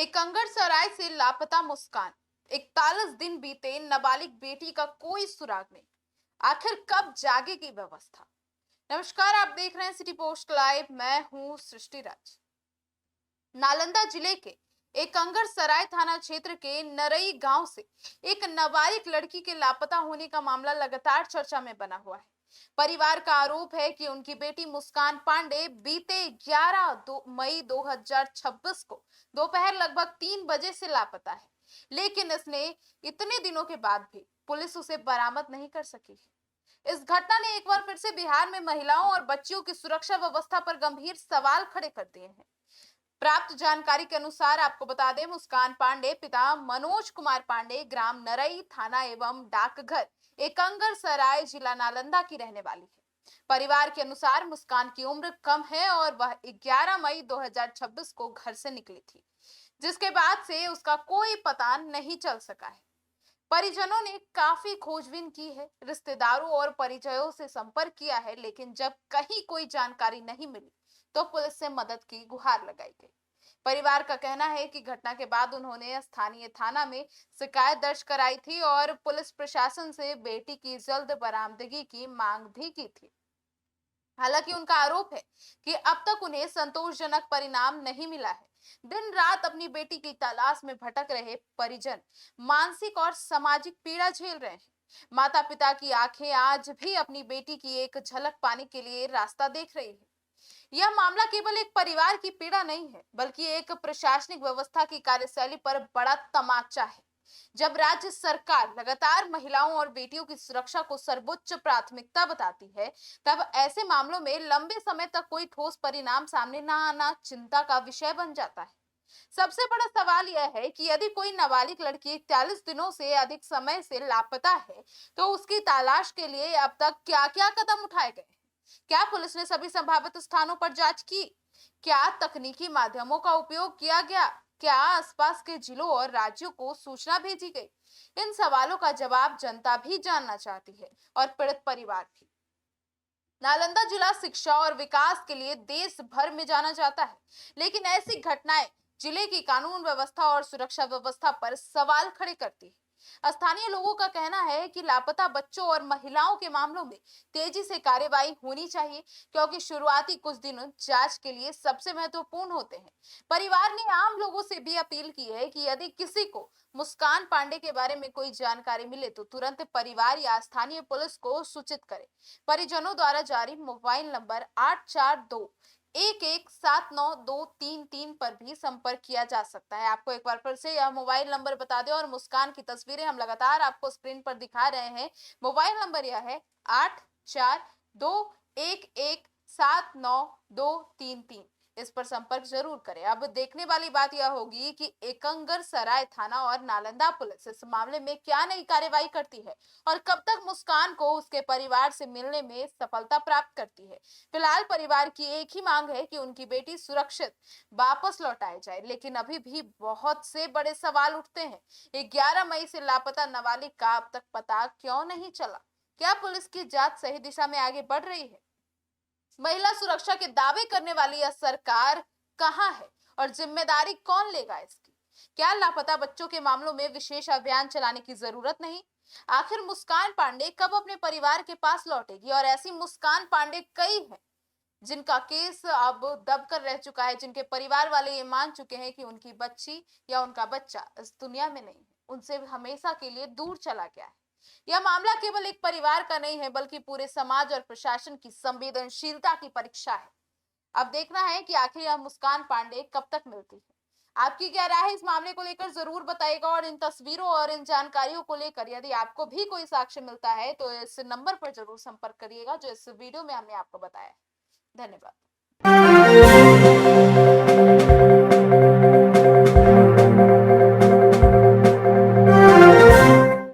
एकंगरसराय से लापता मुस्कान। 41 दिन बीते, नाबालिग बेटी का कोई सुराग नहीं। आखिर कब जागेगी व्यवस्था? नमस्कार, आप देख रहे हैं सिटी पोस्ट लाइव। मैं हूं सृष्टि राज। नालंदा जिले के एकंगरसराय थाना क्षेत्र के नरई गांव से एक नाबालिग लड़की के लापता होने का मामला लगातार चर्चा में बना हुआ है। परिवार का आरोप है कि उनकी बेटी मुस्कान पांडे बीते 11 मई 2026 को दोपहर लगभग 3 बजे से लापता है, लेकिन इसने इतने दिनों के बाद भी पुलिस उसे बरामद नहीं कर सकी है। इस घटना ने एक बार फिर से बिहार में महिलाओं और बच्चियों की सुरक्षा व्यवस्था पर गंभीर सवाल खड़े कर दिए हैं। प्राप्त जानकारी के अनुसार आपको बता दें, मुस्कान पांडे पिता मनोज कुमार पांडे ग्राम नरई थाना एवं डाकघर एकंगरसराय जिला नालंदा की रहने वाली है। परिवार के अनुसार मुस्कान की उम्र कम है और वह 11 मई 2026 को घर से निकली थी, जिसके बाद से उसका कोई पता नहीं चल सका है। परिजनों ने काफी खोजबीन की है, रिश्तेदारों और परिचयों से संपर्क किया है, लेकिन जब कहीं कोई जानकारी नहीं मिली तो पुलिस से मदद की गुहार लगाई गई। परिवार का कहना है कि घटना के बाद उन्होंने स्थानीय थाना में शिकायत दर्ज कराई थी और पुलिस प्रशासन से बेटी की जल्द बरामदगी की मांग भी की थी। हालांकि उनका आरोप है कि अब तक उन्हें संतोषजनक परिणाम नहीं मिला है। दिन रात अपनी बेटी की तलाश में भटक रहे परिजन मानसिक और सामाजिक पीड़ा झेल रहे हैं। माता पिता की आंखें आज भी अपनी बेटी की एक झलक पाने के लिए रास्ता देख रही है। यह मामला केवल एक परिवार की पीड़ा नहीं है, बल्कि एक प्रशासनिक व्यवस्था की कार्यशैली पर बड़ा तमाचा है। जब राज्य सरकार लगातार महिलाओं और बेटियों की सुरक्षा को सर्वोच्च प्राथमिकता बताती है, तब ऐसे मामलों में लंबे समय तक कोई ठोस परिणाम सामने न आना चिंता का विषय बन जाता है। सबसे बड़ा सवाल यह है कि यदि कोई नाबालिग लड़की 41 दिनों से अधिक समय से लापता है, तो उसकी तलाश के लिए अब तक क्या-क्या कदम उठाए गए हैं? क्या पुलिस ने सभी संभावित स्थानों पर जांच की? क्या तकनीकी माध्यमों का उपयोग किया गया? क्या आसपास के जिलों और राज्यों को सूचना भेजी गई? इन सवालों का जवाब जनता भी जानना चाहती है और पीड़ित परिवार भी। नालंदा जिला शिक्षा और विकास के लिए देश भर में जाना जाता है, लेकिन ऐसी घटनाएं जिले की कानून व्यवस्था और सुरक्षा व्यवस्था पर सवाल खड़े करती है। स्थानीय लोगों का कहना है कि लापता बच्चों और महिलाओं के मामलों में तेजी से कार्यवाही होनी चाहिए, क्योंकि शुरुआती कुछ दिन जांच के लिए सबसे महत्वपूर्ण होते हैं। परिवार ने आम लोगों से भी अपील की है कि यदि किसी को मुस्कान पांडे के बारे में कोई जानकारी मिले तो तुरंत परिवार या स्थानीय पुलिस को सूचित करें। परिजनों द्वारा जारी मोबाइल नंबर 84211792233 पर भी संपर्क किया जा सकता है। आपको एक बार फिर से यह मोबाइल नंबर बता दें और मुस्कान की तस्वीरें हम लगातार आपको स्क्रीन पर दिखा रहे हैं। मोबाइल नंबर यह है 84211792233। इस पर संपर्क जरूर करें। अब देखने वाली बात यह होगी कि एकंगरसराय थाना और नालंदा पुलिस इस मामले में क्या नई कार्रवाई करती है और कब तक मुस्कान को उसके परिवार से मिलने में सफलता प्राप्त करती है। फिलहाल परिवार की एक ही मांग है कि उनकी बेटी सुरक्षित वापस लौटाई जाए, लेकिन अभी भी बहुत से बड़े सवाल उठते हैं। 11 मई से लापता नाबालिग का अब तक पता क्यों नहीं चला? क्या पुलिस की जांच सही दिशा में आगे बढ़ रही है? महिला सुरक्षा के दावे करने वाली यह सरकार कहां है और जिम्मेदारी कौन लेगा इसकी? क्या लापता बच्चों के मामलों में विशेष अभियान चलाने की जरूरत नहीं? आखिर मुस्कान पांडे कब अपने परिवार के पास लौटेगी? और ऐसी मुस्कान पांडे कई हैं जिनका केस अब दब कर रह चुका है, जिनके परिवार वाले ये मान चुके हैं कि उनकी बच्ची या उनका बच्चा इस दुनिया में नहीं है, उनसे हमेशा के लिए दूर चला गया है। यह मामला केवल एक परिवार का नहीं है, बल्कि पूरे समाज और प्रशासन की संवेदनशीलता की परीक्षा है। अब देखना है कि आखिर यह मुस्कान पांडे कब तक मिलती है। आपकी क्या राय है इस मामले को लेकर, जरूर बताइएगा। और इन तस्वीरों और इन जानकारियों को लेकर यदि आपको भी कोई साक्ष्य मिलता है तो इस नंबर पर जरूर संपर्क करिएगा जो इस वीडियो में हमने आपको बताया है। धन्यवाद।